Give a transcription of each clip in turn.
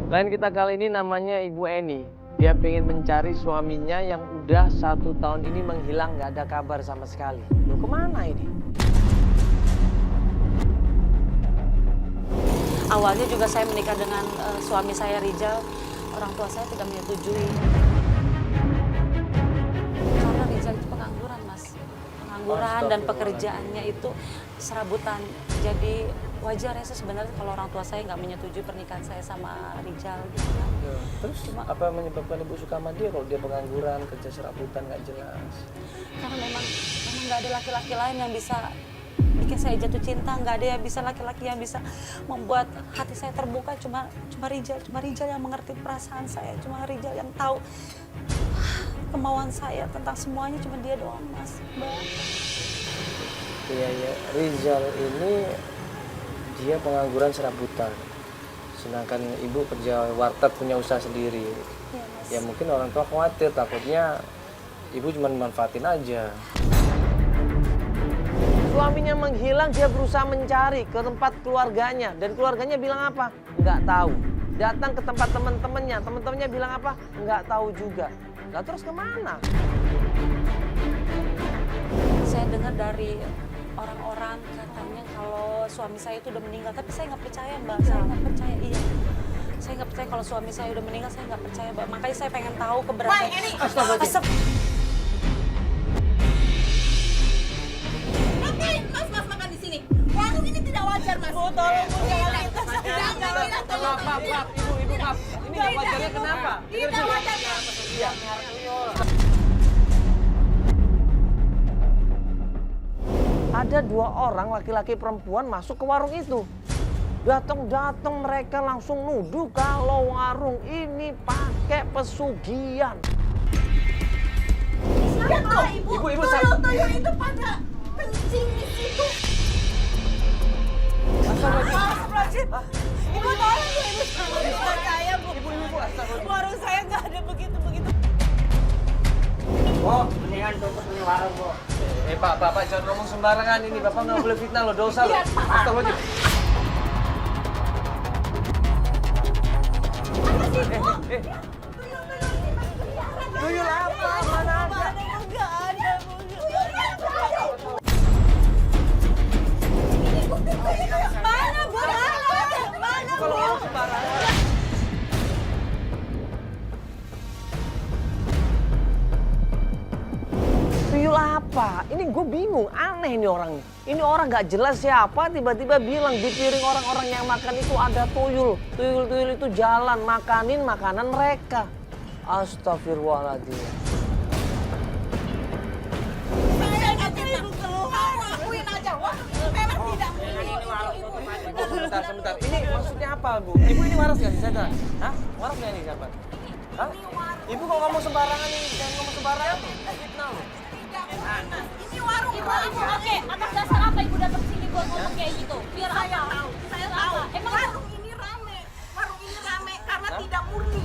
Klien kita kali ini namanya Ibu Eni. Dia pengen mencari suaminya yang udah 1 tahun ini menghilang, nggak ada kabar sama sekali. Loh, kemana ini? Awalnya juga saya menikah dengan suami saya Rijal. Orang tua saya tidak menyetujui. Karena Rijal itu pengangguran, Mas. Pengangguran dan pekerjaannya itu serabutan. Jadi wajar ya sebenarnya kalau orang tua saya nggak menyetujui pernikahan saya sama Rijal. Gitu. Terus apa yang menyebabkan Ibu suka sama dia kalau dia pengangguran, kerja serabutan, nggak jelas? Karena memang nggak ada laki-laki lain yang bisa bikin saya jatuh cinta, nggak ada yang bisa laki-laki yang bisa membuat hati saya terbuka, cuma Rijal yang mengerti perasaan saya, cuma Rijal yang tahu kemauan saya tentang semuanya, cuma dia doang, Mas. Iya, Rizal ini dia pengangguran serabutan. Sedangkan Ibu kerja warteg, punya usaha sendiri. Ya, Mas. Ya mungkin orang tua khawatir, takutnya Ibu cuma manfaatin aja. Suaminya menghilang, dia berusaha mencari ke tempat keluarganya. Dan keluarganya bilang apa? Nggak tahu. Datang ke tempat teman-temannya bilang apa? Nggak tahu juga. Nah terus kemana? Saya dengar dari orang-orang katanya kalau suami saya itu udah meninggal, tapi saya nggak percaya, Mbak. Saya nggak percaya, iya. Saya nggak percaya kalau suami saya udah meninggal, saya nggak percaya, Mbak. Makanya saya pengen tahu keberadaan. Wah, ini ngapain Mas makan di sini? Warung ini tidak wajar, Mas. Bu, tolong, Bu, jangan itu. Maaf, Ibu, maaf. Ini nggak wajarnya kenapa? Tidak wajarnya. Iya. Ada 2 orang laki-laki perempuan masuk ke warung itu. Datang mereka langsung nuduh kalau warung ini pakai pesugihan. Siapa, Ibu? Ibu, Tuyul itu pada kencing di situ. Astagfirullahaladzim. Ibu tolong, Bu. Ibu percaya, Bu. Ibu, astagfirullah. Warung saya nggak ada begitu-begitu. Oh, mendingan tutup ini warung, Bu. Bapak jangan ngomong sembarangan ini. Bapak nggak boleh fitnah loh, dosa loh. Iya, Pak. Astagfirullahaladzim. Apa sih, Bu? Tuyul apa? Mana ada? Nggak ada, Bu. Mana, Bu? Mana, Bu? Kalau ngomong sembarangan. Tuyul apa? Ini gue bingung, aneh ini orangnya. Ini orang nggak jelas siapa, tiba-tiba bilang di piring orang-orang yang makan itu ada tuyul. Tuyul-tuyul itu jalan, makanin makanan mereka. Astagfirullahaladzim. Saya nggak terima keluar. Akuin aja, Wah. Memang tidak Sebentar. Ini maksudnya apa, Bu? Ibu ini waras nggak sih? Saya tanya. Hah? Waras nggak nih, siapa? Hah? Ibu kok ngomong sembarangan ini? Jangan ngomong sembarangan. Fitnah loh. Ini warung. Ibu, oke, atas dasar apa ibu datang sini buat ngomong kayak gitu? Biar saya tahu. Saya tahu. Emang Warung ini rame. Warung ini rame karena tidak murni.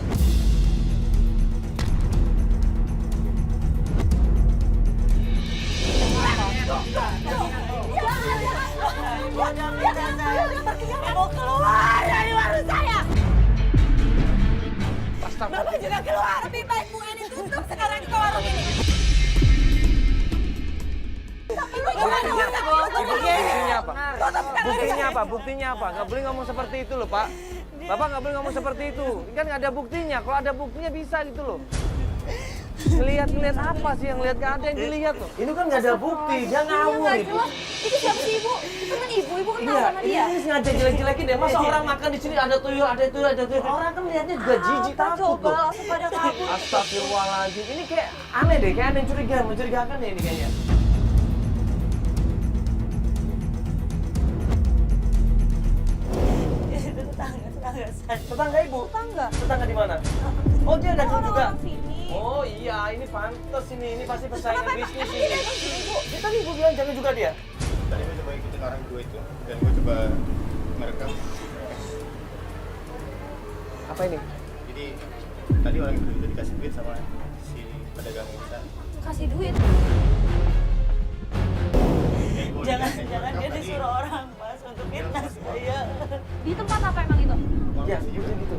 Mau keluar dari warung saya. Bapak juga keluar. Lebih baik Bu Eni tutup sekarang ke warung ini. Buktinya apa? Buktinya apa? Nggak boleh ngomong seperti itu loh, Pak. Bapak nggak boleh ngomong seperti itu. Ini kan nggak ada buktinya. Kalau ada buktinya bisa gitu loh. Ngelihat apa sih yang lihat? Nggak ada yang dilihat loh. Ini kan nggak ada bukti. Dia ngawur itu. itu siapa sih ibu? Itu kan ibu kenal Iya, sama dia. ini sengaja jelek-jelekin deh. Masa orang makan di sini ada tuyul. Orang kan lihatnya juga jijik, takut Coba loh. langsung pada kabur. Astagfirullahaladzim. Ini kayak aneh deh, kayak ada yang mencurigakan deh ini kayaknya. Tetangga Ibu? Tetangga di mana? Oh, dia dagang juga? Oh iya, ini pantes ini pasti persaingan bisnis ini. Kita nih Ibu bilang jaga juga dia? Tadi gue coba ikutin orang dua itu dan gue coba merekam. Apa ini? Jadi tadi orang itu udah dikasih duit sama si pedagang bisa. Kasih duit. Jangan dia disuruh orang Mas untuk fitnah saya. Di tempat apa emang itu? Ya, gitu.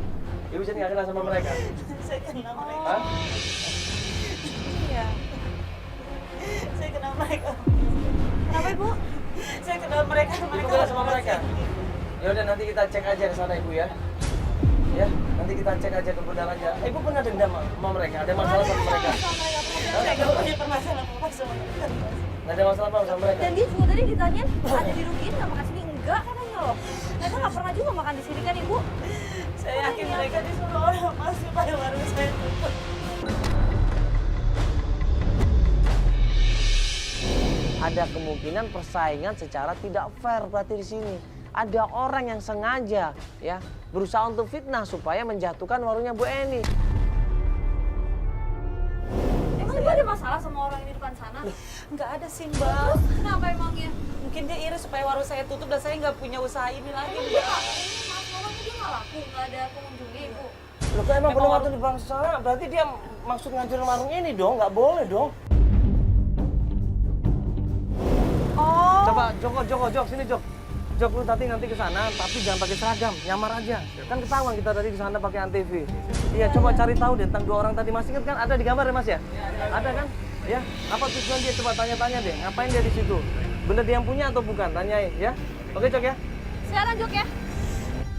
Ibu jadi nggak kenal sama mereka? Saya kenal mereka. Hah? Iya. Saya kenal mereka. Kenapa Ibu? Saya kenal mereka. Ibu kenal sama mereka? Ya udah nanti kita cek aja ke sana Ibu ya. Ya, nanti kita cek aja ke Gudang aja. Ibu pernah dendam sama mereka? Ada masalah sama mereka? Saya nggak punya permasalahan apa sama mereka. Nggak ada masalah apa sama mereka? Dan dia juga tadi ditanyain ada dirugiin nggak makan sini? Enggak katanya loh. Mereka nggak pernah juga makan di sini kan Ibu? Saya yakin mereka disuruh orang Mas supaya warung saya tutup. Ada kemungkinan persaingan secara tidak fair berarti di sini. Ada orang yang sengaja ya berusaha untuk fitnah supaya menjatuhkan warungnya Bu Eni. Emang Ibu ada masalah sama orang ini depan sana? Nggak ada sih Mbak. Kenapa emangnya? Mungkin dia iri supaya warung saya tutup dan saya nggak punya usaha ini lagi Ini Mbak. Mas Mamanya dia nggak laku, nggak ada pengunjungnya Ibu. Loh kok emang belum waktu di bangsa, berarti dia maksud ngancurin warung ini dong, nggak boleh dong. Oh. Coba Jok, sini Jok. Jok lu tadi nanti ke sana, tapi jangan pakai seragam, nyamar aja. Kan ketahuan kita tadi di sana pakai antv. Iya, coba cari tahu deh tentang dua orang tadi. Masih ingat kan ada di gambar ya Mas ya? Ada kan? Ya, apa tujuan dia? Coba tanya-tanya deh. Ngapain dia di situ? Bener dia yang punya atau bukan? Tanyain ya. Oke Jok ya? Sekarang Jok ya?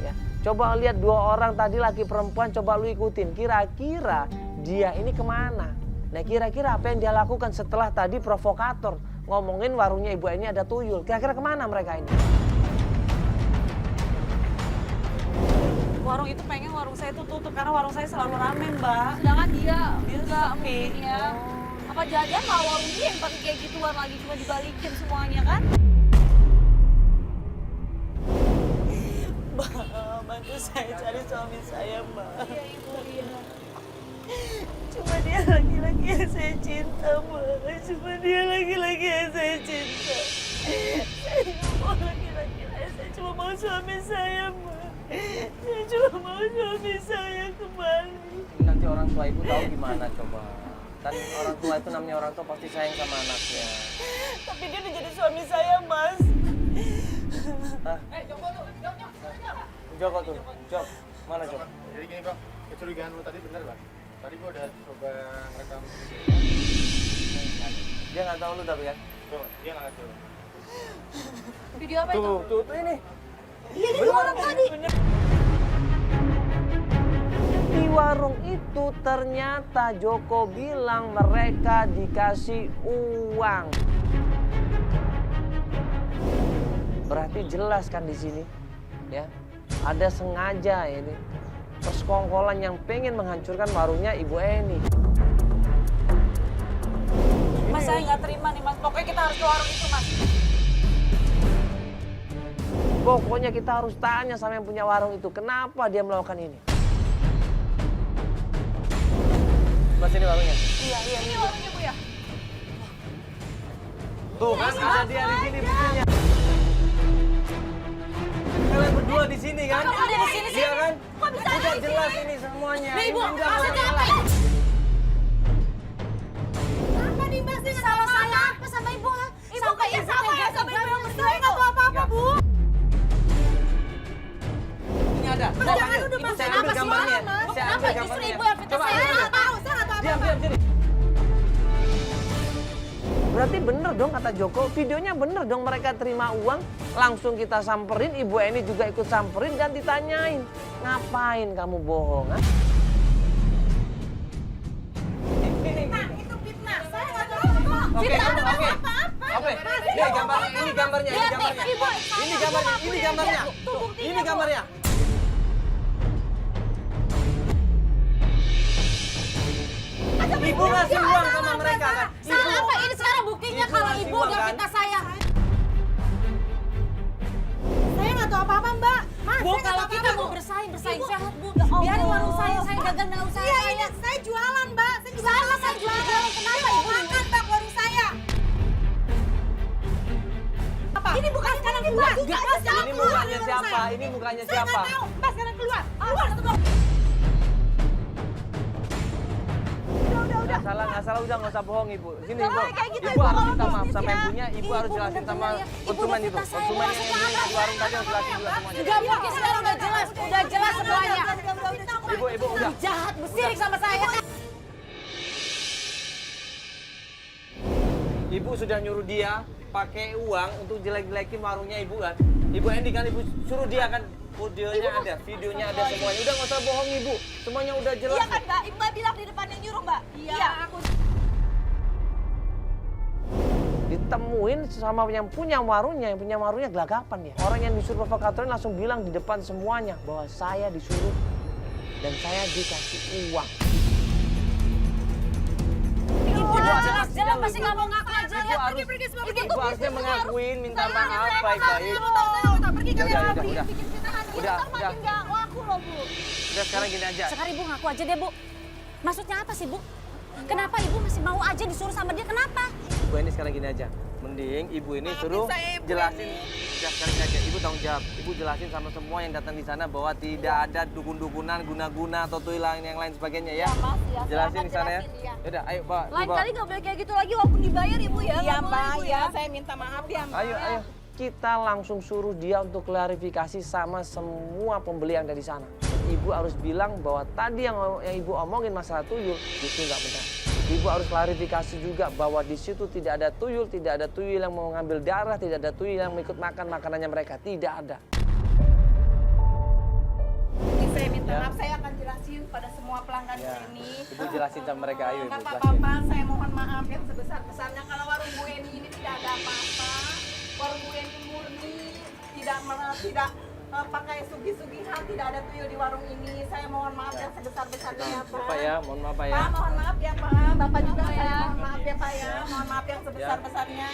Ya. Coba lihat dua orang tadi laki perempuan, coba lu ikutin. Kira-kira dia ini kemana? Nah kira-kira apa yang dia lakukan setelah tadi provokator ngomongin warungnya Ibu Eni ada tuyul. Kira-kira kemana mereka ini? Warung itu pengen warung saya itu tutup karena warung saya selalu rame Mbak. Sedangkan dia Dia nggak sepi. mungkin ya. Apa jangan mau warung dia yang pakai kayak gituan lagi cuma dibalikin semuanya kan? Mbak, bantu saya cari suami saya Mbak. Iya Ibu, iya. Cuma dia laki-laki yang saya cinta Mbak. Cuma dia laki-laki yang saya cinta. Saya nggak mau laki-laki lain. Saya cuma mau suami saya Mbak. Saya cuma mau suami saya kembali. Nanti orang tua Ibu tahu gimana coba. Kan orang tua itu namanya orang tua pasti sayang sama anaknya. Tapi dia udah jadi suami saya Mas. Hah? Joko tuh, Jok. Mana Jok? Jadi gini kok, kecurigaan lu tadi bener Bang. Tadi gua udah coba ngerekam Dia nggak tahu lu tapi kan? tuh, dia nggak ngerti. Video apa itu? Tuh ini. Iya di warung tadi. Di warung itu ternyata Joko bilang mereka dikasih uang. Berarti jelas kan di sini, ya ada sengaja ini persekongkolan yang pengen menghancurkan warungnya Ibu Eni. Mas saya nggak terima nih Mas. Pokoknya kita harus ke warung itu Mas. Pokoknya kita harus tanya sama yang punya warung itu, kenapa dia melakukan ini. Mas ini warungnya? Iya. Ini warungnya Bu ya? Tuh kan ada dia di sini buktinya. Kalian berdua di sini kan? Kok ada di sini sih? Iya kan? Kok bisa ada Udah di jelas sini? ini semuanya. Nih Ibu, Ini udah maksudnya jelas. apa ya? Apa nih Mbak? Sih Salah saya apa sama Ibu? Sampai Ibu sama ya, sama Ibu yang berdua Saya nggak tahu apa-apa Bu. Ini ada. Jangan udah Mas. Saya ambil Kenapa sih gambarnya. Mas? Saya Kenapa ambil justru gambarnya. Ibu yang fitnah Coba, saya? ambil. Nggak tahu, saya nggak tahu Diam, apa-apa. sini. Berarti bener dong kata Joko, videonya bener dong mereka terima uang, langsung kita samperin, Ibu Eni juga ikut samperin dan ditanyain, ngapain kamu bohong? Ha? Nah, itu fitnah. Saya nggak tahu apa-apa. Oke, Fitnah oke. apa-apa. Oke, ini gambarnya, ini gambarnya, ini gambarnya. Ini gambarnya, ini gambarnya. Tuh, ini gambarnya. Ibu ngasih uang sama mereka kan? Salah apa? Ini sekarang buktinya Ibu kalau ngasih Ibu uang, udah kan? fitnah saya. Saya nggak tahu apa-apa Mbak. Mas, Bu, saya nggak kalau tahu kita apa-apa, mau Bu. bersaing Ibu. sehat Bu. Biarin warung saya gagal dengan usaha Iya, saya. ini saya jualan Mbak. Saya jualan, saya jualan. Kenapa Ibu makan Mbak warung saya? Apa? Ini bukan sekarang keluar. Mas, jangan Ini keluar mukanya dari warung siapa? saya. Ini mukanya Saya siapa? nggak tahu. Mas, sekarang keluar. Keluar. Nggak salah, udah nggak usah bohong Ibu. Sini Ibu, kayak gitu, Ibu Ibu, harus kalau minta maaf bisnis sama ya. ibunya, Ibu harus Ibu jelasin sama bener-bener ya. Ibu konsumen udah itu. fitnah saya, Konsumen yang maksudnya beli apa? di warung tadi harus jelasin juga semuanya. Nggak mungkin sekarang udah jelas. Mas, udah jelas semuanya. Ibu, udah. Jahat, bersirik sama saya. Ibu sudah nyuruh dia pakai uang untuk jelek-jelekin warungnya ibu kan. Ibu Endi kan ibu suruh dia kan. Videonya ada semuanya. Udah nggak usah bohong ibu. Semuanya udah jelas. Iya kan Mbak? Mbak bilang di depannya nyuruh Mbak. Iya, aku Ditemuin sama yang punya warungnya gelagapan ya. Orang yang disuruh provokator langsung bilang di depan semuanya bahwa saya disuruh dan saya dikasih uang. Ibu udah jelas-jelas masih nggak mau ngaku aja. Ibu Ya, harus, pergi semua. ibu harusnya mengakuin, minta maaf baik-baik. pergi Udah, kalian udah, pergi. udah. Bikin fitnahan. Udah, Ntar udah. makin nggak laku loh Bu. Udah sekarang gini aja. Sekarang ibu ngaku aja deh, Bu. Maksudnya apa sih, Bu? Kenapa ibu masih mau aja disuruh sama dia? Kenapa? Ibu ini sekarang gini aja. Mending ibu ini Maafin suruh saya, Ibu jelasin. Eni. Udah sekarang gini aja. Ibu tanggung jawab. Ibu jelasin sama semua yang datang di sana bahwa tidak ada dukun-dukunan, guna-guna atau tuyul yang lain sebagainya ya. Mas, ya, saya Jelasin akan di sana ya. jelasin, iya. Yaudah, ayo bawa. Lain bawa. kali nggak boleh kayak gitu lagi walaupun dibayar Ibu ya. Iya Nggak boleh, Mbak, Ibu ya saya minta maaf ya Mbak. Ayo. Kita langsung suruh dia untuk klarifikasi sama semua pembeli yang ada di sana. Ibu harus bilang bahwa tadi yang ibu omongin masalah tuyul itu nggak benar. Ibu harus klarifikasi juga bahwa di situ tidak ada tuyul yang mau ngambil darah, tidak ada tuyul yang mau ikut makan makanannya mereka, tidak ada. Ini saya minta Ya. maaf, saya akan jelasin pada semua pelanggan Ya. ini. Ibu jelasin sama mereka, ayo ibu jelasin. Bapak-bapak, saya mohon maaf yang sebesar-besarnya kalau warung Bu Eni ini tidak ada apa-apa. Warung Bu Eni murni, tidak pakai sugi-sugihan, tidak ada tuyul di warung ini. Saya mohon maaf yang sebesar-besarnya ya Pak. Pak ya, mohon maaf Pak ya. Pak, mohon maaf ya Pak. Bapak juga saya mohon maaf ya Pak ya. Mohon maaf yang sebesar-besarnya.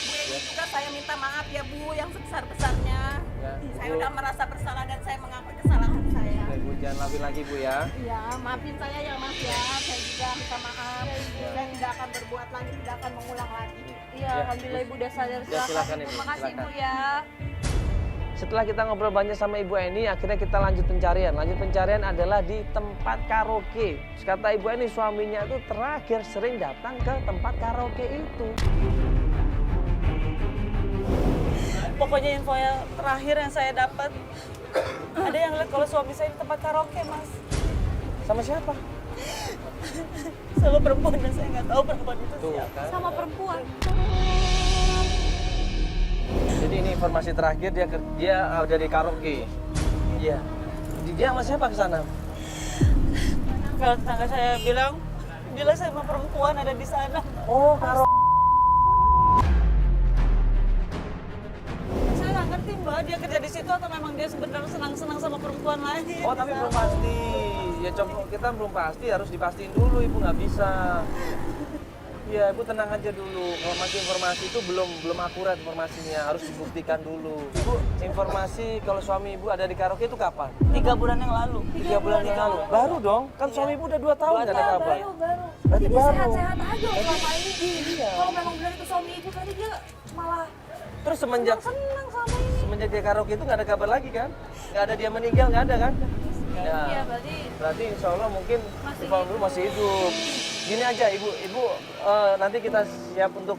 Bu Eni juga saya minta maaf ya Bu yang sebesar-besarnya. Ya, Saya Ibu. udah merasa bersalah dan saya mengakui kesalahan saya. Oke, Ibu jangan lakuin lagi Bu ya. Iya, maafin saya ya Mas ya. Saya juga minta maaf. Saya tidak akan berbuat lagi, tidak akan mengulang lagi. Iya, alhamdulillah Ibu udah sadar. Ya, silakan, Ibu, Terima kasih silakan. Ibu ya. Setelah kita ngobrol banyak sama Ibu Eni, akhirnya kita lanjut pencarian. Lanjut pencarian adalah di tempat karaoke. Terus kata Ibu Eni, suaminya itu terakhir sering datang ke tempat karaoke itu. Pokoknya info yang terakhir yang saya dapat, ada yang lihat kalau suami saya di tempat karaoke, Mas. Sama siapa? Sama perempuan dan saya nggak tahu perempuan itu Tuh siapa. kan. Sama perempuan. Jadi ini informasi terakhir dia udah di karaoke. Iya. Dia sama siapa ke sana? Kalau tetangga saya bilang sama perempuan ada di sana. Oh, karaoke. Saya nggak ngerti Mbak, dia kerja di situ atau memang dia sebenarnya senang-senang sama perempuan lain. Oh, tapi belum pasti. Ya coba kita belum pasti, harus dipastiin dulu. Ibu nggak bisa. Ya, Ibu tenang aja dulu. Kalau masih informasi itu belum akurat informasinya, harus dibuktikan dulu. Ibu, informasi kalau suami Ibu ada di karaoke itu kapan? 3 bulan yang lalu. 3 bulan yang lalu. Baru dong, kan suami Ibu udah 2 tahun nggak ada kabar. Baru. Berarti Jadi baru. sehat-sehat aja selama ini. Kalau memang benar itu suami Ibu tadi dia malah Terus semenjak senang sama ini. semenjak dia karaoke itu nggak ada kabar lagi kan? Nggak ada dia meninggal, nggak ada kan? Ya, Iya, berarti insya Allah mungkin Masih Ibu dulu masih hidup. Gini aja Ibu nanti kita siap untuk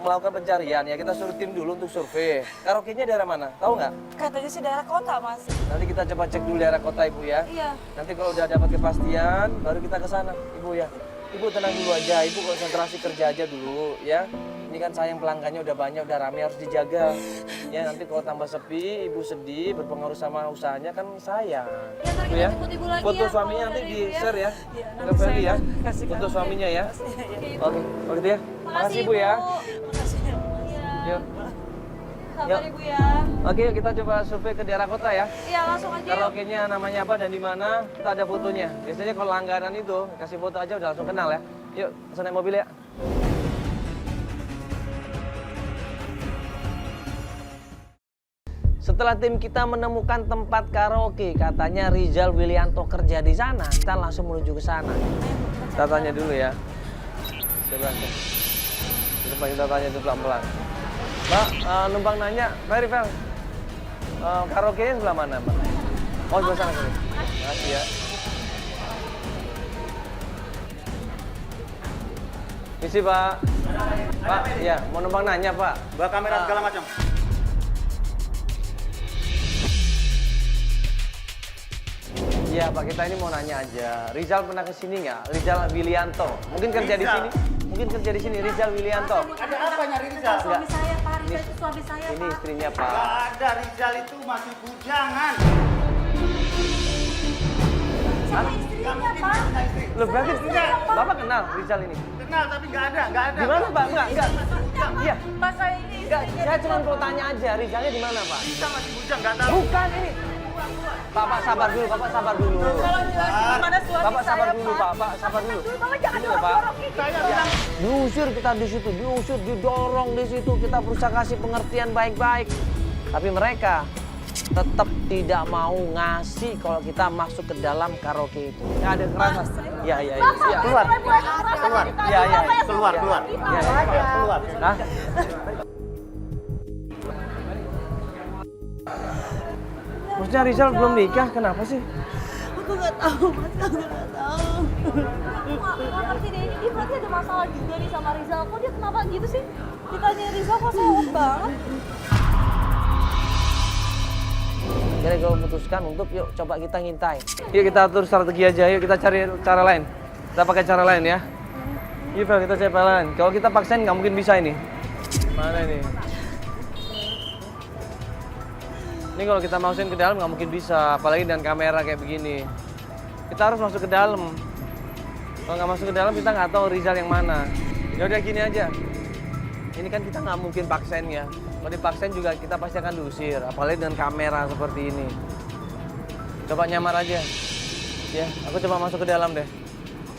melakukan pencarian ya. Kita suruh tim dulu untuk survei. Karaoke-nya daerah mana? Tahu nggak? Katanya sih daerah kota, Mas. Nanti kita coba cek dulu daerah kota Ibu ya. Iya. Nanti kalau udah dapat kepastian, baru kita ke sana Ibu ya. Ibu tenang dulu aja, Ibu konsentrasi kerja aja dulu ya. Ini kan sayang pelanggannya udah banyak, udah rame, harus dijaga. Ya nanti kalau tambah sepi, Ibu sedih, berpengaruh sama usahanya kan sayang. Ya, ntar Ibu kita jemput Ibu lagi Foto ya, suaminya kalau nanti dari di Ibu ya. share ya. Iya, Ke nanti Feli ya. saya kasih Foto kamu. suaminya ya. Oke, kalau gitu ya. Makasih Ibu ya. Makasih ya. Iya. Yuk. Sabar Yuk. Ibu ya. Oke, yuk kita coba survei ke daerah kota ya. Iya, langsung aja yuk. Karaoke-nya namanya apa dan di mana, kita ada fotonya. Biasanya kalau langganan itu, kasih foto aja udah langsung kenal ya. Yuk, langsung naik mobil ya. Setelah tim kita menemukan tempat karaoke, katanya Rizal Wilianto kerja di sana, kita langsung menuju ke sana. Kita tanya dulu ya. Coba. Coba kita tanya dulu pelan-pelan. Mbak, numpang nanya, Pak Rivel, karaoke-nya sebelah mana, Mbak? Oh, sebelah sana. Makasih ya. Misi, Pak. Pak, ya, mau numpang nanya, Pak. Bawa kamera segala macam. Iya Pak, kita ini mau nanya aja. Rizal pernah ke sini nggak? Rizal Wilianto. Mungkin kerja di sini. Mungkin kerja di sini Rizal Wilianto. Ada apa nyari Rizal? Suami saya, Pak. Rizal itu suami saya, Ini Pak. istrinya Pak. Gak ada, Rizal itu masih bujangan. Sama istrinya, Pak. Loh berarti Bapak kenal Rizal ini? Kenal tapi nggak ada. Di mana Pak? Enggak. Iya. Pak, saya ini Enggak, saya cuma mau tanya aja, Rizalnya di mana Pak? Rizal masih bujang, nggak tahu. Bukan ini. Bapak sabar dulu, Bapak sabar dulu. tolong jelasin gimana suami Bapak sabar saya, dulu, Bapak sabar dulu. Bapak jangan Ini loh, Pak. dorong-dorong kayak gitu. Diusir kita di situ, diusir, didorong di situ. Kita berusaha kasih pengertian baik-baik. Tapi mereka tetap tidak mau ngasih kalau kita masuk ke dalam karaoke itu. Ya ada kerasan. Iya. Keluar. Keluar. Iya. Keluar. Keluar. Hah? Maksudnya Rizal belum nikah, kenapa sih? Aku nggak tahu, Mas. Aku nggak tahu. Aku nggak ngerti deh, ini dia berarti ada masalah juga nih sama Rizal. Kok dia kenapa gitu sih? Ditanya Rizal kok sewot banget. Jadi gue memutuskan untuk yuk coba kita ngintai. Yuk kita atur strategi aja, yuk kita cari cara lain. Kita pakai cara lain ya. Yuk Fel, kita cari cara lain. Kalau kita paksain nggak mungkin bisa ini. Mana ini? Ini kalau kita masukin ke dalam nggak mungkin bisa, apalagi dengan kamera kayak begini. Kita harus masuk ke dalam. Kalau nggak masuk ke dalam kita nggak tahu Rizal yang mana. Ya udah gini aja. Ini kan kita nggak mungkin paksain ya. Kalau dipaksain juga kita pasti akan diusir, apalagi dengan kamera seperti ini. Coba nyamar aja. Ya, aku coba masuk ke dalam deh.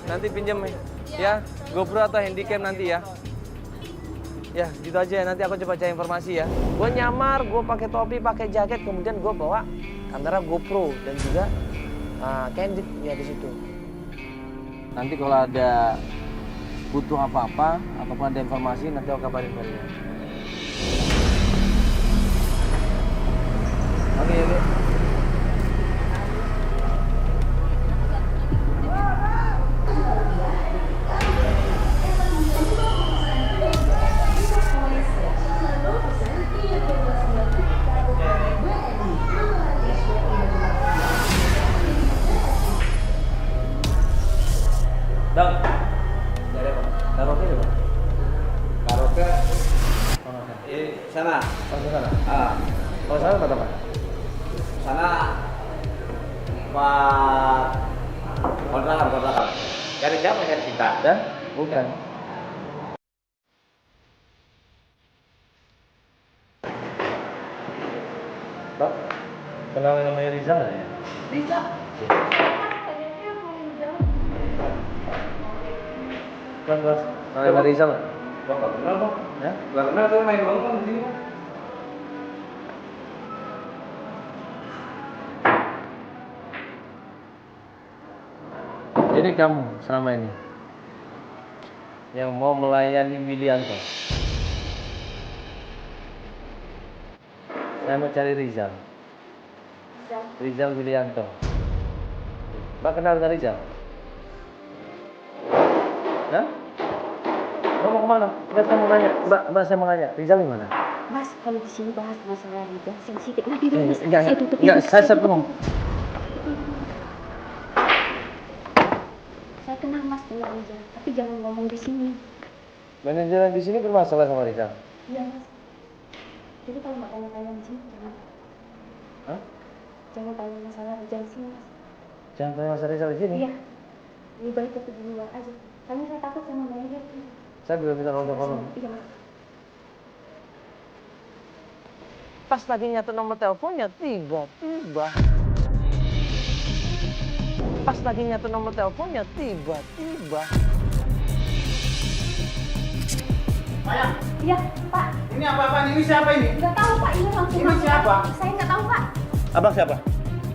Nanti pinjem ya, GoPro atau handycam nanti ya. Ya, gitu aja ya. Nanti aku coba cari informasi ya. Gue nyamar, gue pakai topi, pakai jaket, kemudian gue bawa kamera GoPro dan juga candid ya di situ. Nanti kalau ada butuh apa-apa ataupun ada informasi, nanti aku kabarin kalian. Oke. Bang, dari apa? Karaoke di mana? Karaoke Oh, sana. oh, di sana. Ah, Oh, sana kata Pak. sana Pak kontrakan. Cari siapa cari cinta? Ya? Bukan. Pak, kenal yang namanya Rizal nggak ya? Rizal. Kelas. Kenal yang Rizal nggak? Bapak kenal Bang? Ya? Gak kenal tuh main bang di sini. Jadi kamu selama ini yang mau melayani Wilianto. Saya mau cari Rizal. Rizal Wilianto. Mbak kenal dengan Rizal? Hah? Mbak mau kemana? Mbak saya mau nanya. Mbak saya mau nanya. Rizal di mana? Mas, kalau di sini bahas masalah Rizal sensitif. Nanti dulu, Mas. Enggak, Saya tutup enggak, ini. saya belum. Saya kenal Mas dengan Rizal, tapi jangan ngomong di sini. Manajer di sini bermasalah sama Rizal. Iya, Mas. Jadi kalau nggak tanya-tanya di sini, Hah? jangan tanya masalah Rizal di sini, Mas. Jangan tanya masalah Rizal di sini. Iya. Lebih baik itu di luar aja. Karena saya takut sama manajer. Saya belum minta nomor telepon. Iya, Mas. Pas lagi nyatet nomor teleponnya, tiba-tiba. Pas lagi nyatet nomor teleponnya, tiba-tiba. Maya, Iya, Pak. ini apa-apaan? Ini siapa ini? Nggak tahu, Pak. Ini langsung Ini masuk. siapa? Saya nggak tahu, Pak. Abang siapa?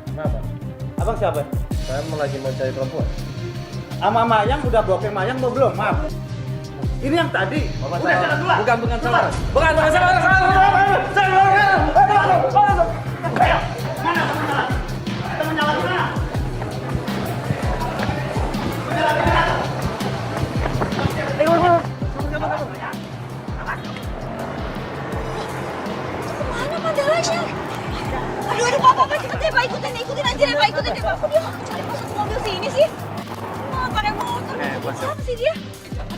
Kenapa? Abang siapa? Saya lagi mau cari perempuan. Sama Mayang udah blokir Mayang belum? Maaf. Ini yang tadi. Udah sana keluar. Bukan salah. Bukan salah. Temen nyala di mana? Mana Mandala, Syah? Aduh, Pak, ikutin aja deh, Pak. Ikutin deh, Pak. sini sih? Mau pakai motor? Siapa sih dia?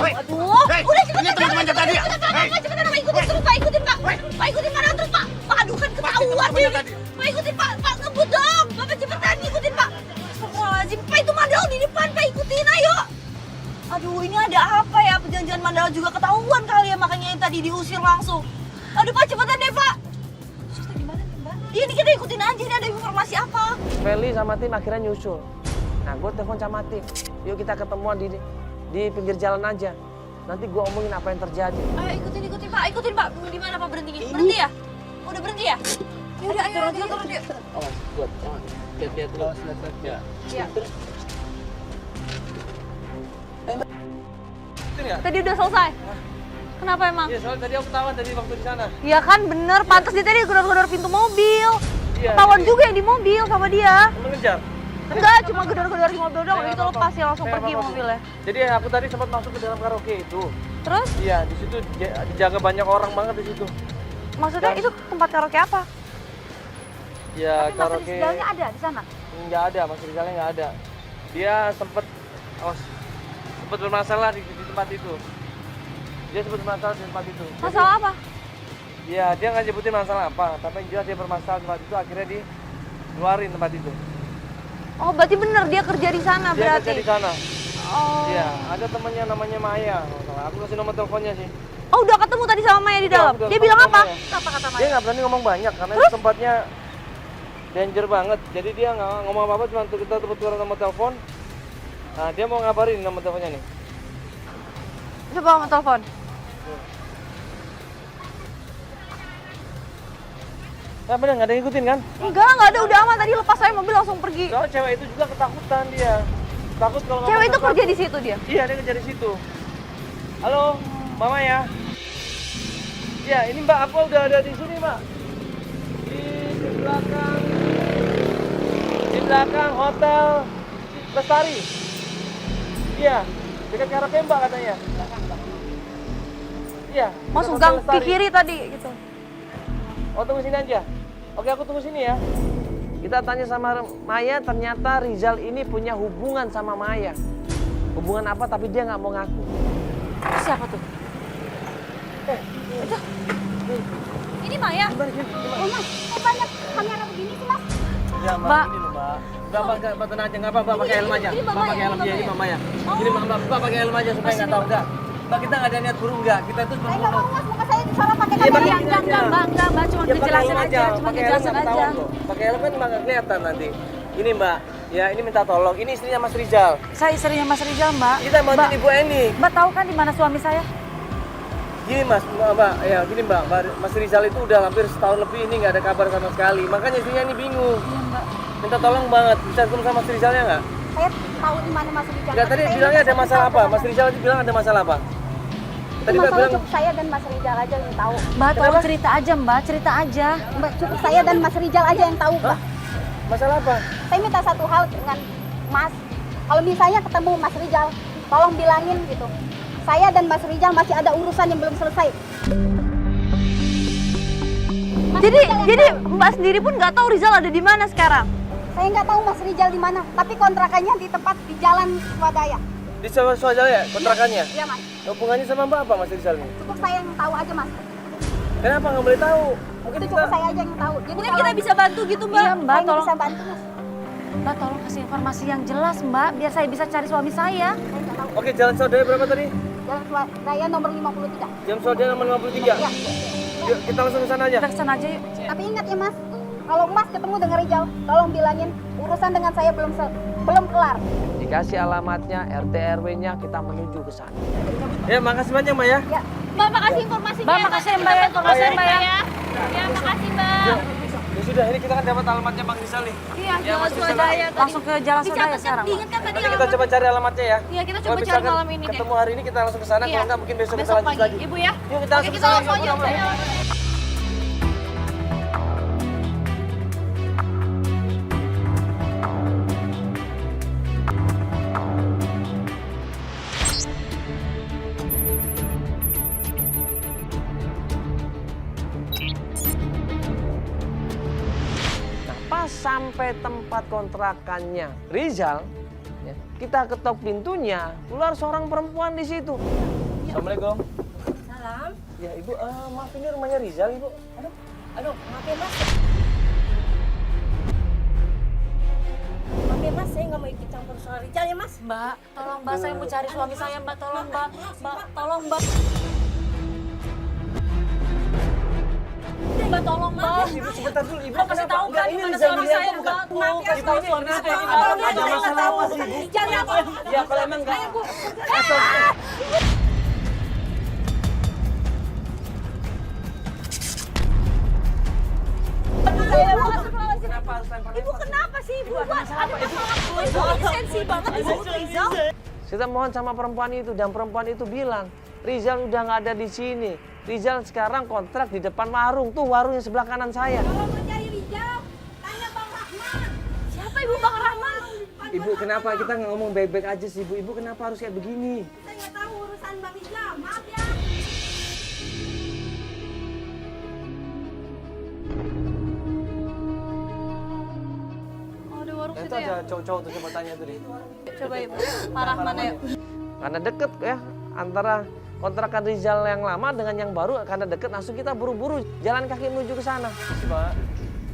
Hei, Aduh, hei, udah cepetan. ini teman manjat tadi ya? Hei. Cepetan, Pak, ikutin terus, Pak, ikutin, Pak. Pak, ikutin mana terus, Pak? Pak, aduh kan ketahuan temannya ini. tadi. Pak, ikutin, Pak. Pak, ngebut dong. Bapak cepetan, ikutin, Pak. Astagfirullahaladzim, Pak, itu Mandala di depan, Pak, ikutin, ayo. Aduh, ini ada apa ya? Jangan-jangan Mandala juga ketahuan kali ya, makanya yang tadi diusir langsung. Aduh, Pak, cepetan deh, Pak. Suster, gimana nih, Mbak? Iya, ini kita ikutin aja, ini ada informasi apa? Feli sama tim akhirnya nyusul. Nah, gue telepon sama tim. Yuk kita ketemuan di pinggir jalan aja. Nanti gue omongin apa yang terjadi. Ayo ikutin Pak, ikutin Pak. Di mana Pak berhentinya? Berhenti ya? Udah berhenti ya? Yaudah, ayo turun yuk. Awas, buat. Lihat-lihat dulu. Ya. Iya. Betul ya? Tadi udah selesai. Kenapa emang? Iya, soalnya tadi aku ketahuan tadi waktu di sana. Iya kan bener, pantas dia tadi gedor-gedor pintu mobil. Iya, Ketahuan jadi- juga yang di mobil sama dia. Mengejar. Enggak, cuma gedor-gedor di mobil doang, Saya itu nggak lepas ya langsung Saya pergi nggak apa-apa. mobilnya. Jadi aku tadi sempat masuk ke dalam karaoke itu. Terus Iya, di situ dijaga banyak orang banget di situ. maksudnya Dan- itu tempat karaoke apa? Ya, Tapi Mas karaoke Rizalnya ada di sana? nggak ada, Mas Rizalnya nggak ada. Dia sempat bermasalah di tempat itu. Dia sempat bermasalah di tempat itu. Masalah apa? Iya, dia nggak nyebutin masalah apa, tapi yang jelas dia bermasalah di tempat itu, akhirnya dikeluarin tempat itu. Oh, berarti bener dia kerja di sana Dia berarti. kerja di sana. Oh. Iya, ada temannya namanya Maya. kalau nggak salah. Aku kasih nomor teleponnya sih. Oh, udah ketemu tadi sama Maya di Iya, dalam. udah Dia ketemu bilang sama apa? Maya. Apa kata Dia Maya? nggak berani ngomong banyak karena Terus? itu tempatnya danger banget. Jadi dia nggak ngomong apa-apa, cuma kita tukar nomor telepon. Nah, dia mau ngabarin nomor teleponnya nih. Coba kamu telepon. Nah, bener nggak ada yang ikutin kan? Enggak ada, udah aman tadi lepas saya mobil langsung pergi. Soalnya cewek itu juga ketakutan dia. Takut kalau Cewek ngomong itu sesuatu. kerja di situ dia. Iya, dia kerja di situ. Halo, Mama ya. Iya, ini Mbak, aku udah ada di sini, Mbak. Di belakang Hotel Lestari. Iya, dekat karaoke Mbak katanya. Iya. Masuk dekat gang Hotel ke Lestari. kiri tadi gitu. Oh, tunggu sini aja. Oke, aku tunggu sini ya. Kita tanya sama Maya, ternyata Rizal ini punya hubungan sama Maya. Hubungan apa tapi dia nggak mau ngaku. Siapa tuh? Itu. Ini Maya. Oh mas, kok banyak kamera begini sih mas? Ya Mbak. ini loh Mbak. Mbak tenang aja, nggak apa-apa, pakai helm aja. ini Mbak Mbak pakai Maya, helm Mbak aja, ini Maya. Mbak Maya. Ini Mbak pakai helm aja supaya nggak tahu enggak. Mbak, kita nggak ada niat buruk enggak. Kita itu cuma Saya nggak mau mas, muka saya disalah pakai Iya, kamera. pakai Enggak, Mbak, cuma Ya, pakai ngejelasin helm aja, cuma Pakai helm ngejelasin nggak aja. ketahuan kok. Pakai helm kan nggak kelihatan nanti. Ini Mbak, ya ini minta tolong. Ini istrinya Mas Rizal. Saya istrinya Mas Rizal, Mbak. Kita bantuin Ibu Eni. Mbak tahu kan di mana suami saya? Gini Mbak, ya gini Mbak, Mas Rizal itu udah hampir setahun lebih ini nggak ada kabar sama sekali. Makanya istrinya ini bingung. Iya, Mbak. Minta tolong banget, bisa ketemu sama Mas Rizalnya nggak? Saya tahu di mana mas Rizal. Nggak, tadi Saya bilangnya ada nggak masalah tahu apa? di Mas mana. Rizal itu bilang ada masalah apa? Tadi Mbak Masalah bilang, cukup saya dan mas Rizal aja yang tahu. Mbak, tolong Kenapa? cerita aja, Mbak, cerita aja. Mbak, cukup saya dan mas Rizal aja yang tahu mbak. masalah apa? Saya minta satu hal dengan mas. Kalau misalnya ketemu mas Rizal, tolong bilangin gitu. Saya dan mas Rizal masih ada urusan yang belum selesai. Mas Jadi Rizal yang tahu. Mbak sendiri pun nggak tahu Rizal ada di mana sekarang. Saya nggak tahu mas Rizal di mana, tapi kontrakannya di tempat di Jalan Swadaya. Di Swadaya ya, kontrakannya? Iya mas. Hubungannya sama Mbak apa Mas Rizal ini? Cukup saya yang tahu aja mas. Kenapa nggak boleh tahu? Mungkin Itu kita... cukup saya aja yang tahu. Jadi Mungkin kalau kita bisa bantu gitu, Mbak. Iya, Mbak, saya nggak tolong. bisa bantu mas. Mbak, tolong kasih informasi yang jelas, Mbak, biar saya bisa cari suami saya. Saya nggak tahu. Oke, Jalan Swadaya berapa tadi? Jalan Swadaya nomor 53. Jam Swadaya nomor 53. Ya. Yuk, kita langsung ke sana aja. Kita kesana aja yuk. Tapi ingat ya mas, kalau mas ketemu dengan Rizal, tolong bilangin urusan dengan saya belum kelar. Dikasih alamatnya, RT RW-nya, kita menuju ke sana. Ya, makasih banyak Mbak ya. Ya. Mbak, makasih informasinya. Mbak, makasih Mbak ya, informasi Mbak ya. Ya makasih mbak. Ya sudah, ini kita kan dapat alamatnya Bang Rizal nih. Iya, Ya, Mas Rizal. langsung ke Jalan Swadaya sekarang. Diingat kan tadi Nanti kita coba cari alamatnya ya. Iya, kita Kalau coba cari misalkan malam ini deh. ketemu hari ini kita langsung ke sana, kalau enggak mungkin besok kita lanjut lagi. Ibu ya. Yuk kita langsung ke sana. Nah, pas sampai tempat kontrakannya Rizal, Ya. Kita ketok pintunya, keluar seorang perempuan di situ. Assalamualaikum. Salam. Ya ibu, maaf ini rumahnya Rizal ibu. Aduh, maaf ya mas. Maaf ya mas, saya nggak mau ikut campur soal Rijal ya mas. Mbak, tolong Mbak, saya mau cari suami saya Mbak, tolong Mbak. Mbak, tolong Mbak. Mbak, tolong Mbak. Ibu sebentar dulu, ibu Mbak kasih tahu kan ini gimana Rizal suami William saya tuh Mbak. bukan. Kasih tahu suami saya ini Ada masalah apa sih ibu? Rijal ya apa? Ya kalau emang enggak. Kenapa harus lempar? Ibu kenapa sih ibu? Ada masalah apa? Ibu ini sensi banget ibu Rizal. Kita mohon sama perempuan itu dan perempuan itu bilang, Rizal udah nggak ada di sini. Rizal sekarang kontrak di depan warung, tuh warung yang sebelah kanan saya. Kalau mau cari Rijal, tanya Bang Rahman. Siapa ibu Bang Rahman? Ibu kenapa kita nggak ngomong baik-baik aja sih ibu? Ibu kenapa harus kayak begini? Saya nggak tahu urusan Bang Rijal. Maaf ya. Oh, di warung Itu situ ya? ada cowok-cowok tuh coba tanya tuh deh. Coba ibu, parah mana ya? Karena deket ya antara kontrakan Rizal yang lama dengan yang baru, karena deket langsung kita buru-buru jalan kaki menuju ke sana. Pak.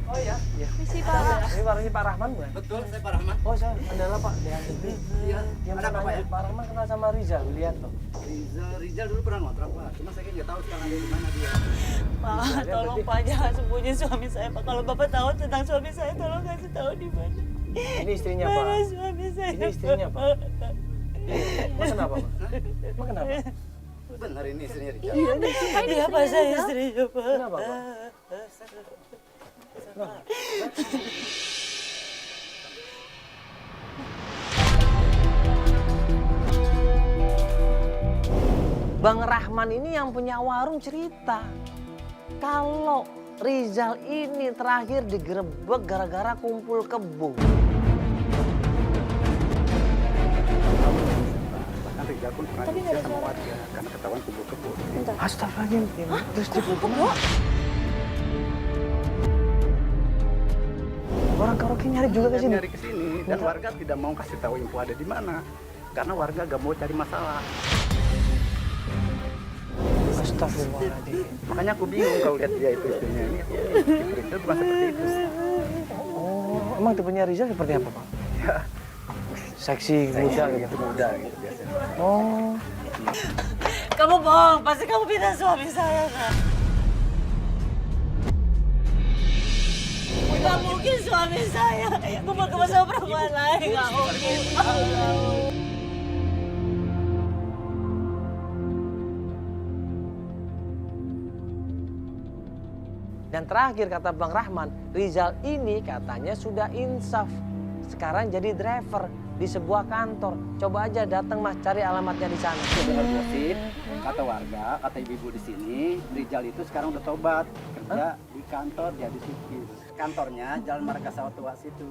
Oh iya? Iya. Misi Pak. Ini warungnya Pak Rahman bukan? Betul, saya Pak Rahman. Oh saya adalah Pak Dehan Gede. Iya. Yang Ada apa, Pak, ya? Pak Rahman kenal sama Rizal Willianto. Rizal dulu pernah ngontrak, Pak. Cuma saya nggak tahu sekarang ada di mana dia. Pak, tolong Pak jangan sembunyi suami saya Pak. Kalau Bapak tahu tentang suami saya, tolong kasih tahu di mana. Ini istrinya Pak. Mana suami saya? Ini istrinya Pak. Emang kenapa Pak? Emang kenapa? Benar ini istrinya Rizal. Iya Pak, saya istrinya Pak. Kenapa Pak? Bang Rahman ini yang punya warung cerita kalau Rizal ini terakhir digerebek gara-gara kumpul kebo. Bahkan Rizal pun pernah diusir sama warga karena ketahuan kumpul-kebun. Astagfirullahaladzim. Terus dihukum orang karaoke nyari juga ke sini. Nyari ke sini dan warga tidak mau kasih tahu info ada di mana karena warga gak mau cari masalah. Astagfirullahaladzim. Makanya aku bingung kalau lihat dia itu istrinya ini. Rizal bukan seperti itu. Oh, emang tipenya Rizal seperti apa Pak? Ya, Seksi, muda gitu. itu muda gitu biasanya. Oh, Kamu bohong, pasti kamu pindah suami saya kan? Gak mungkin suami saya membawa sama perempuan lain, gak mungkin. dan terakhir kata Bang Rahman, Rizal ini katanya sudah insaf. Sekarang jadi driver di sebuah kantor. Coba aja datang Mas, cari alamatnya di sana. Dengar gosip, kata warga, kata ibu-ibu di sini, Rizal itu sekarang udah tobat kerja di kantor jadi supir. Kantornya Jalan Marga Satwa situ.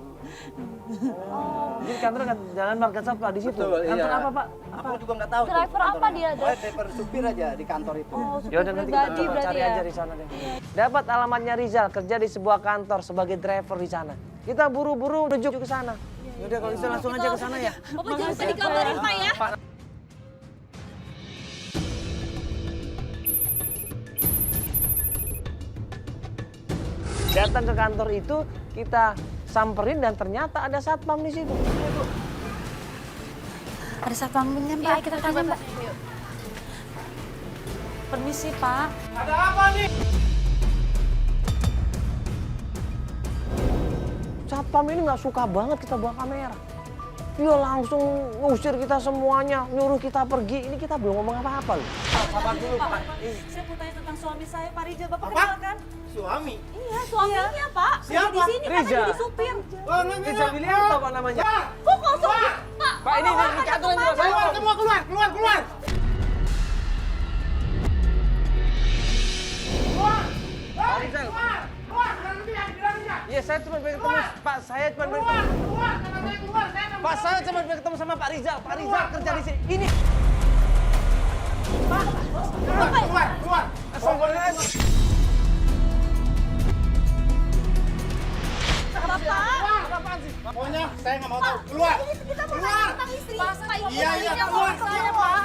Jadi kantor Jalan Marga Satwa di situ. Betul, Kantor iya. apa Pak? Aku juga nggak tahu. tuh Driver apa kantornya. dia? Oh, driver supir aja di kantor itu. Ya udah nanti kita coba cari aja di sana deh. Dapat alamatnya Rizal kerja di sebuah kantor sebagai driver di sana. Kita buru-buru menuju ke sana. Yaudah kalau bisa langsung aja ke sana ya. Bapak jangan lupa dikabarin Pak ya. Datang ke kantor itu kita samperin dan ternyata ada satpam di situ. Ada satpamnya Mbak, kita tanya Mbak. Permisi Pak. Satpam ini nggak suka banget kita bawa kamera. Dia langsung ngusir kita semuanya, nyuruh kita pergi. Ini kita belum ngomong apa-apa loh. Sabar dulu Pak. Saya mau tanya tentang suami saya, Pak Rijal. Bapak kenal kan? Suami. Iya suaminya Pak. Siapa? Di sini kan Rizal. jadi supir. Rizal Willianto apa namanya? Kok kosong? Pak. Pak ini di kantor yang jelas. Keluar, semua keluar, keluar, keluar. Pak Rizal. Iya saya cuma pengen ketemu Pak. Saya cuma pengen ketemu. Pak saya cuma pengen ketemu sama Pak Rizal. Pak Rizal kerja di sini. Ini. Keluar, keluar. Astagfirullahaladzim. Bapak. Apaan sih? Pokoknya saya nggak mau tahu. Keluar. Kita mau tanya tentang istri. Pak, Iya, keluar. saya, Pak.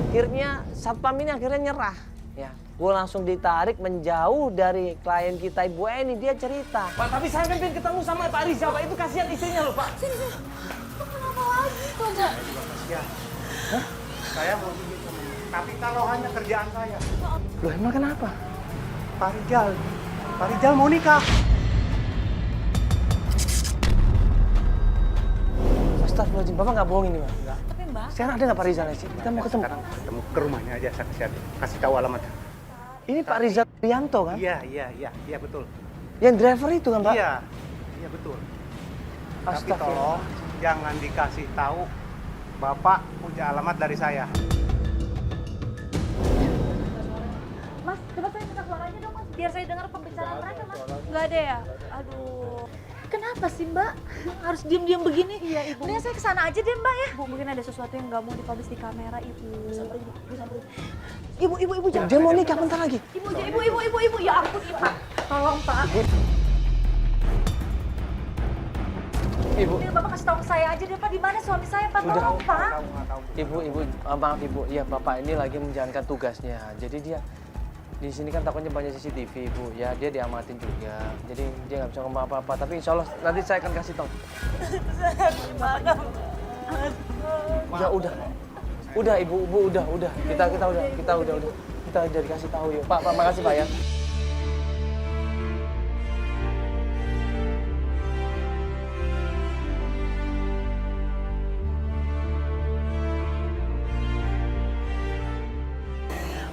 Akhirnya satpam ini akhirnya nyerah. Ya, gue langsung ditarik menjauh dari klien kita Ibu Eni. Dia cerita, Pak, tapi saya kan pengen ketemu sama Pak Rizal, Pak. Itu kasihan istrinya loh, Pak. Kenapa lagi, Pak? Ya. Saya mau izin sama tapi taruhannya kerjaan saya. Loh, emang kenapa? Pak Rijal mau nikah. Astagfirullahaladzim, Bapak nggak bohong ini, Pak. Tapi Mbak, Sekarang ada nggak Pak Rizal sih? Kita mau ketemu. Sekarang ketemu ke rumahnya aja, saya kasih tahu alamatnya. Ini Pak Rizal Rianto kan? Iya betul. Yang driver itu kan, Pak? Iya betul. Tapi Astagfirullah. tolong jangan dikasih tahu Bapak punya alamat dari saya. Mas, coba saya minta suaranya dong, Mas. Biar saya dengar pembicaraan mereka, Mas. Nggak ada ya? Aduh. Kenapa sih, Mbak? Harus diam-diam begini? Iya, Ibu. Mendingan saya kesana aja deh, Mbak ya. Bu, mungkin ada sesuatu yang nggak mau dipublish di kamera, Ibu. Ibu, jangan. Dia mau nikah bentar lagi. Ibu. Ya ampun, Ibu. Tolong, Pak. Ibu, Ini Bapak kasih tahu ke saya aja deh, Pak. Di mana suami saya, Pak? Udah. Tolong, Pak. Ibu, maaf Ibu. Ya, Bapak ini lagi menjalankan tugasnya. Jadi dia di sini kan takutnya banyak CCTV, Ibu. Ya, dia diamatin juga. Jadi dia nggak bisa ngomong apa-apa. Tapi insya Allah nanti saya akan kasih tahu. Ya udah Ibu, udah. Kita udah dikasih tahu yuk. Pak, makasih Pak ya.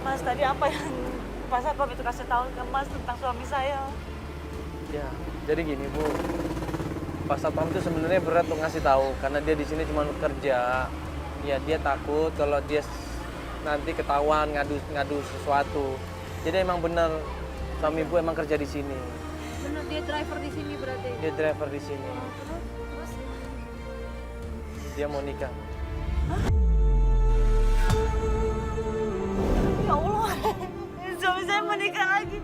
Mas tadi apa yang Pak Satpam itu kasih tahu ke Mas tentang suami saya? Ya, jadi gini Bu. Pak Satpam itu sebenarnya berat untuk ngasih tahu karena dia di sini cuma kerja. Ya, dia takut kalau dia nanti ketahuan ngadu sesuatu. Jadi emang benar suami Ibu emang kerja di sini. Benar, dia driver di sini berarti. Dia driver di sini. Dia mau nikah. Ya Allah, suami saya menikah lagi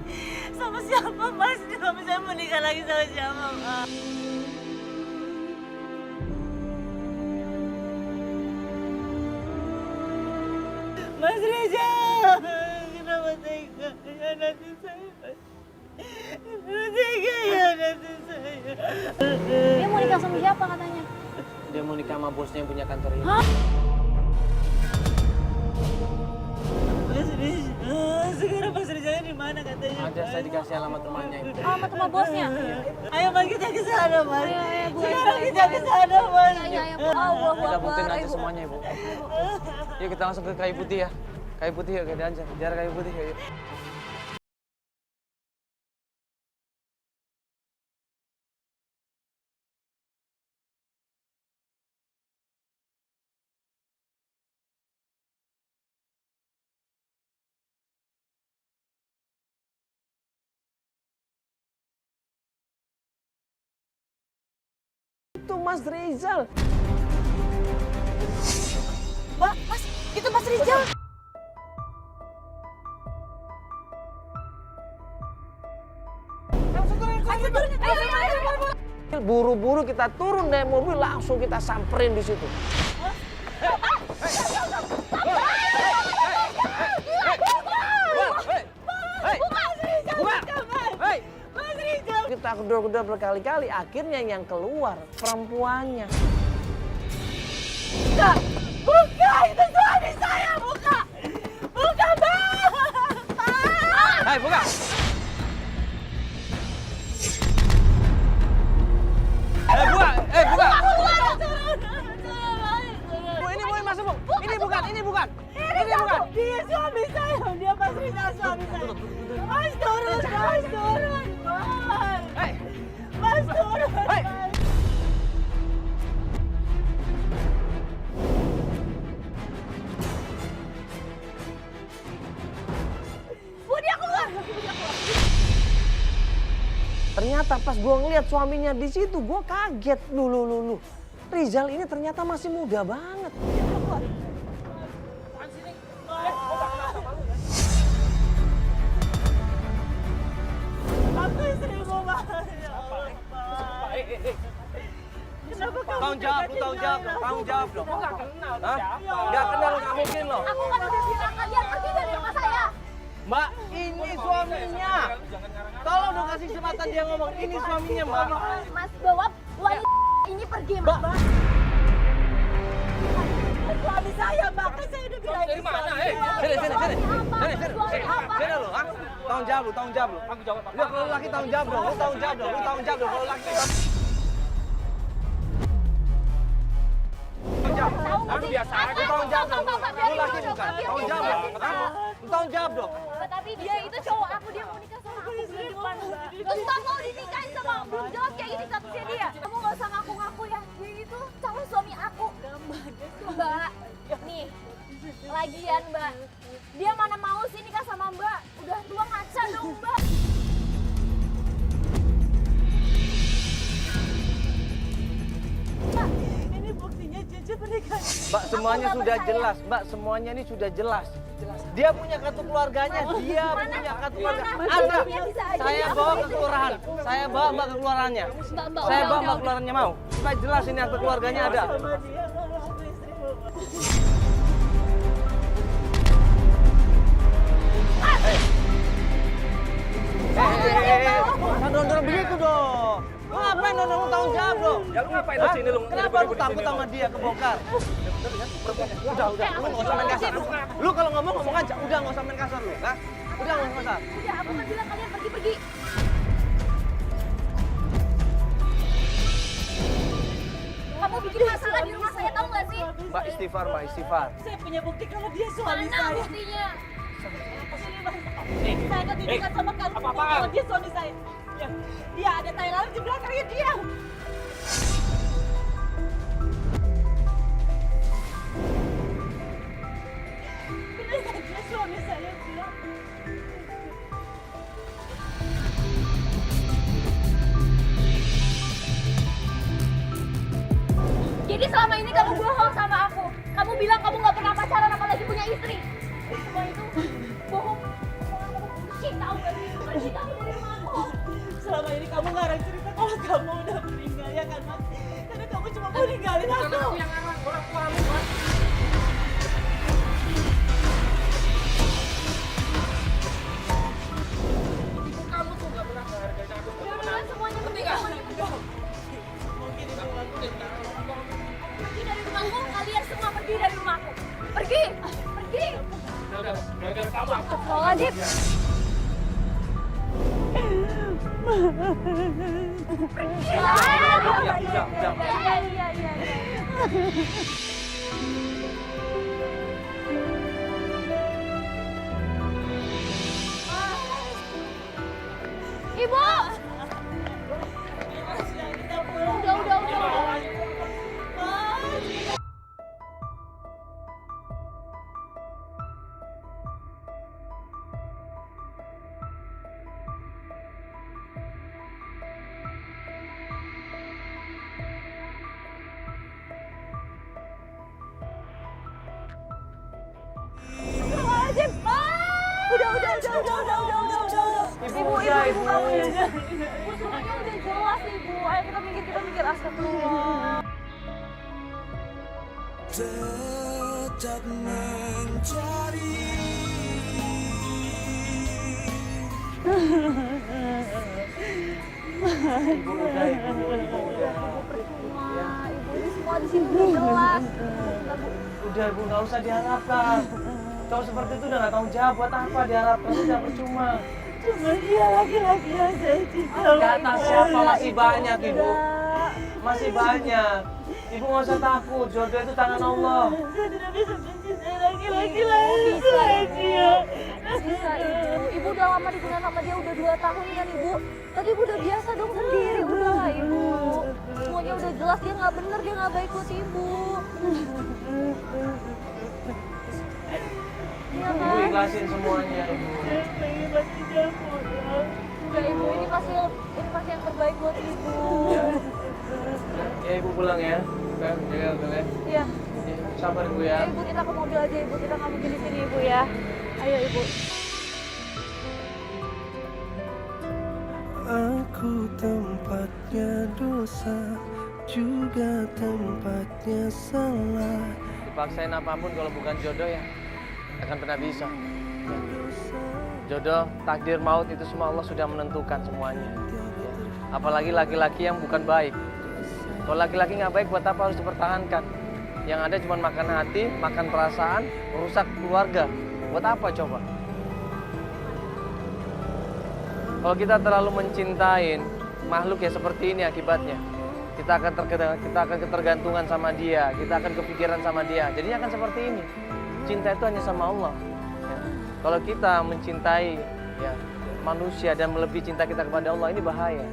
sama siapa, Mas? Suami saya menikah lagi sama siapa, Mas? Mas Rizal, kenapa tega nanti saya, Mas? Kenapa tega nanti saya? Dia mau nikah sama siapa katanya? Dia mau nikah sama bosnya yang punya kantor ini. Mas Rizal, sekarang Mas Rizalnya di mana katanya? Ada, saya dikasih alamat rumahnya. Ibu. Alamat rumah bosnya? Ayo Mas, kita ke sana, Mas. Ayo, Bu. Sekarang kita ke sana, Mas. Ayo, Bu. Allah Kita Akbar. buktiin aja Ayo, Bu. semuanya, Ibu. Yuk kita langsung ke Kayu Putih ya. Kayu Putih yuk, ke Danjan. Jarak Kayu Putih yuk. Itu Mas Rizal. Mbak, Mas, itu Mas Rizal. Buru-buru kita turun dari mobil, langsung kita samperin di situ. Kita kedor-kedor berkali-kali, akhirnya yang keluar perempuannya. Buka, itu suami saya, buka. Buka, Mbak. Hai, buka! Buka! Buka! Bu, ini boleh masuk, Bu. Ini bukan. Ini bukan. Dia suami saya, dia Mas Rizal suami saya. Mas turun, Mas turun, Mas. Hei! Mas turun, Hei! Mas. Bu, dia keluar. Ternyata pas gue ngeliat suaminya di situ, gue kaget. Lu. Rizal ini ternyata masih muda banget. Aku istrimu, Mas. tanggung jawab, lu tanggung jawab dong, tanggung jawab dong. Gua nggak kenal Hah? siapa. Nggak kenal, nggak mungkin loh. Aku kan udah bilang kalian pergi dari rumah saya. Mbak, ini suaminya. Tolong dong kasih kesempatan dia ngomong. Ini suaminya, Mbak. Mas bawa wanita ini pergi, Mbak. Suami saya, Mbak. Kan saya udah bilang Dari mana, Sini. Sini lu, ah. Tanggung jawab lu, tanggung jawab lu. Tanggung jawab apa? Lu kalau laki tanggung jawab dong, lu tanggung jawab dong, lu tanggung jawab dong. Kalau laki tanggung jawab. Kan biasa aja. Lu tanggung jawab dong. Lu laki bukan. Tanggung jawab dong. Hah? Lu tanggung jawab dong. Tapi dia itu cowok aku, dia mau nikah sama aku bulan depan. Terus tak mau dinikahin sama belum jelas kayak gini statusnya dia. Kamu gak usah ngaku-ngaku ya. Dia itu calon suami aku. Mbak, nih. Lagian Mbak, dia mana mau sih nikah sama Mbak? Udah tua ngaca dong Mbak. ini buktinya Cici menikah. Mbak, semuanya sudah jelas. Mbak, semuanya ini sudah jelas. Dia punya kartu keluarganya, dia punya kartu keluarga. Ada. Saya bawa ke kelurahan. Saya bawa Mbak ke kelurahannya. Saya bawa Mbak ke kelurahannya mau. Supaya jelas ini kartu keluarganya ada. Sama dia kalau aku istri Bapak. Jangan dorong begitu dong. Lu ngapain dong? Lu tanggung jawab dong. Ya lu ngapain di sini lu? Kenapa lu takut sama dia kebongkar? Udah. Lu nggak usah main kasar. Lu kalau ngomong aja. Udah nggak usah main kasar lu. Hah? Udah nggak usah kasar. Udah, aku kan bilang kalian pergi-pergi. Kamu bikin masalah di rumah saya, tahu nggak sih? Mbak, istighfar, Mbak, istighfar. Saya punya bukti kalau dia suami Mana saya. buktinya? Saya kan tunjukkan sama kamu apa-apaan? kalau dia suami saya. Ya, dia ada tai lalat di belakangnya dia. Benar saja suami saya bilang. Jadi selama ini kamu bohong sama aku. Kamu bilang kamu nggak pernah pacaran apalagi punya istri. Semua itu bohong. Benci tahu nggak sih? Benci kamu dari rumah aku. Selama ini kamu ngarang cerita kalau kamu udah meninggal ya kan Mas? Karena kamu cuma mau ninggalin aku. Yang ngarang orang tuamu, Mas. Ibu kamu tuh nggak pernah menghargai aku. Udah bilang semuanya penting. Semuanya penting. Pergi dari rumahku. Kalian semua pergi dari rumahku. Pergi. Pergi. Udah, gara-gara kamu aku. Astagfirullahaladzim. Iya. Ibu. Udah. Astagfirullahaladzim. Udah. Ibu, kamu ya. Ibu, semuanya udah jelas, Ibu. Ayo kita mikir, astagfirullah. Tetap mencari. Ibu udah. Percuma, Ibu ini semua di sini udah jelas. Udah, Ibu, nggak usah diharapkan. Cowok seperti itu udah nggak tanggung jawab. Buat apa diharapkan? Udah percuma. Cuma dia laki-laki yang saya cinta. Kata siapa masih banyak, Ibu. Masih banyak. Ibu nggak usah takut. Jodoh itu tangan Allah. Saya tidak bisa mencintai laki-laki lain selain dia. Bisa, Ibu. Ibu udah lama digunakan sama dia, udah 2 tahun kan, Ibu. Tadi Ibu udah biasa dong sendiri. Udah lah, Ibu. Semuanya udah jelas, dia nggak bener, dia nggak baik buat Ibu. Iya Ibu kan? ikhlasin semuanya, Ibu. Saya pengen mati jatuh. Udah, Ibu, ini pasti yang terbaik buat Ibu. Ya, Ibu pulang ya. Kan, jaga ya. Iya. Sabar, Ibu ya. Ibu, kita ke mobil aja, Ibu. Kita nggak mungkin di sini, Ibu ya. Ayo, Ibu. Aku tempatnya dosa juga tempatnya salah. Dipaksain apapun kalau bukan jodoh ya akan pernah bisa. Jodoh, takdir, maut itu semua Allah sudah menentukan semuanya. Apalagi laki-laki yang bukan baik. Kalau laki-laki nggak baik, buat apa harus dipertahankan? Yang ada cuma makan hati, makan perasaan, merusak keluarga. Buat apa coba? Kalau kita terlalu mencintai makhluk ya seperti ini akibatnya. Kita akan ketergantungan sama dia, kita akan kepikiran sama dia. Jadinya akan seperti ini. Cinta itu hanya sama Allah. Ya. Kalau kita mencintai ya, manusia dan melebihi cinta kita kepada Allah, ini bahaya.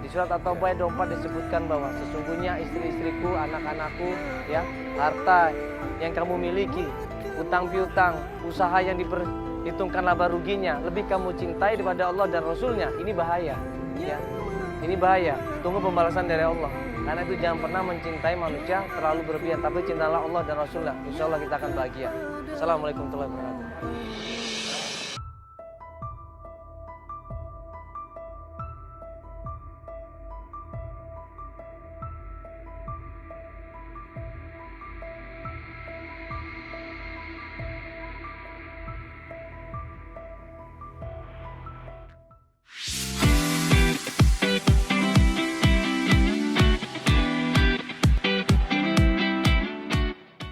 Di surat At-Taubah ayat 24 disebutkan bahwa sesungguhnya istri-istriku, anak-anakku, ya, harta yang kamu miliki, utang piutang, usaha yang diperhitungkan laba ruginya, lebih kamu cintai daripada Allah dan Rasulnya. Ini bahaya. Ya. Ini bahaya. Tunggu pembalasan dari Allah. Karena itu jangan pernah mencintai manusia terlalu berlebihan, tapi cintalah Allah dan Rasulnya. Insya Allah kita akan bahagia. Assalamualaikum warahmatullahi wabarakatuh.